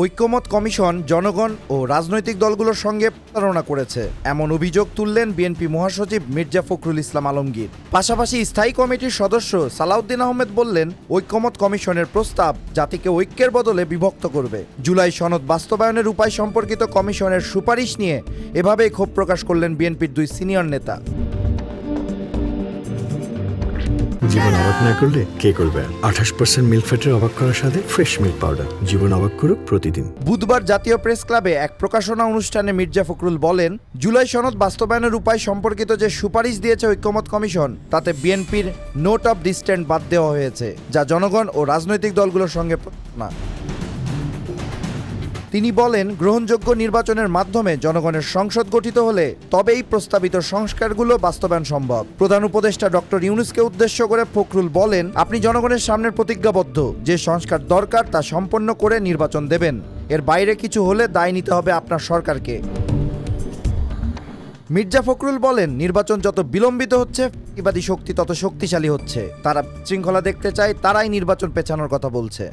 ঐক্যমত কমিশন জনগণ ও রাজনৈতিক দলগুলোর সঙ্গে প্রতারণা করেছে এমন অভিযোগ তুললেন বিএনপি মহাসচিব মির্জা ফখরুল ইসলাম আলমগীর। পাশাপাশি স্থায়ী কমিটির সদস্য সালাউদ্দিন আহমেদ বললেন, ঐক্যমত কমিশনের প্রস্তাব জাতিকে ঐক্যের বদলে বিভক্ত করবে। জুলাই সনদ বাস্তবায়নের উপায় সম্পর্কিত কমিশনের সুপারিশ নিয়ে এভাবেই ক্ষোভ প্রকাশ করলেন বিএনপির দুই সিনিয়র নেতা। জীবন অবাক না করলে কে করবে? 28% মিল্ক ফ্যাটের অবাক করার সাথে ফ্রেশ মিল্ক পাউডার। জীবন অবাক করুক প্রতিদিন। বুধবার জাতীয় প্রেস ক্লাবে এক প্রকাশনা অনুষ্ঠানে মির্জা ফখরুল বলেন, জুলাই সনদ বাস্তবায়নের উপায় সম্পর্কিত যে সুপারিশ দিয়েছে ঐক্যমত কমিশন, তাতে বিএনপির নোট অফ ডিসেন্ট বাদ দেওয়া হয়েছে, যা জনগণ ও রাজনৈতিক দলগুলোর সঙ্গে প্রতারণা। তিনি বলেন, গ্রহণযোগ্য নির্বাচনের মাধ্যমে জনগণের সংসদ গঠিত হলে তবেই প্রস্তাবিত সংস্কারগুলো বাস্তবায়ন সম্ভব। প্রধান উপদেষ্টা ডক্টর ইউনূসকে উদ্দেশ্য করে ফখরুল বলেন, আপনি জনগণের সামনে প্রতিজ্ঞাবদ্ধ যে সংস্কার দরকার তা সম্পন্ন করে নির্বাচন দেবেন। এর বাইরে কিছু হলে দায় নিতে হবে আপনার সরকারকে। মির্জা ফখরুল বলেন, নির্বাচন যত বিলম্বিত হচ্ছে, ফ্যাসিবাদী শক্তি তত শক্তিশালী হচ্ছে। তারা শৃঙ্খলা দেখতে চায়, তারাই নির্বাচন পেছানোর কথা বলছে।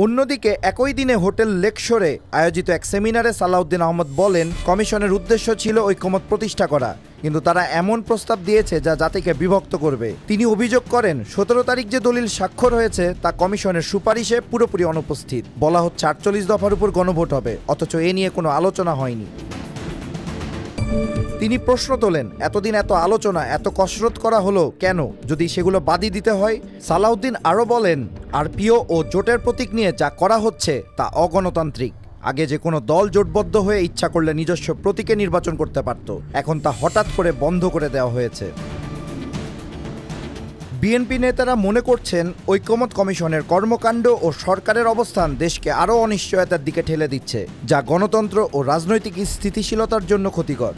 অন্যদিকে একই দিনে হোটেল লেকশোরে আয়োজিত এক সেমিনারে সালাউদ্দিন আহমেদ বলেন, কমিশনের উদ্দেশ্য ছিল ঐক্যমত প্রতিষ্ঠা করা, কিন্তু তারা এমন প্রস্তাব দিয়েছে যা জাতিকে বিভক্ত করবে। তিনি অভিযোগ করেন, 17 তারিখ যে দলিল স্বাক্ষর হয়েছে তা কমিশনের সুপারিশে পুরোপুরি অনুপস্থিত। বলা হচ্ছে 48 দফার উপর গণভোট হবে, অথচ এ নিয়ে কোনো আলোচনা হয়নি। তিনি প্রশ্ন তোলেন, এতদিন এত আলোচনা, এত কসরত করা হলো কেন, যদি সেগুলো বাদই দিতে হয়? সালাউদ্দিন আরও বলেন, আরপিও ও জোটের প্রতীক নিয়ে যা করা হচ্ছে তা অগণতান্ত্রিক। আগে যে কোনো দল জোটবদ্ধ হয়ে ইচ্ছা করলে নিজস্ব প্রতীকে নির্বাচন করতে পারত, এখন তা হঠাৎ করে বন্ধ করে দেওয়া হয়েছে। বিএনপি নেতারা মনে করছেন, ঐক্যমত কমিশনের কর্মকাণ্ড ও সরকারের অবস্থান দেশকে আরও অনিশ্চয়তার দিকে ঠেলে দিচ্ছে, যা গণতন্ত্র ও রাজনৈতিক স্থিতিশীলতার জন্য ক্ষতিকর।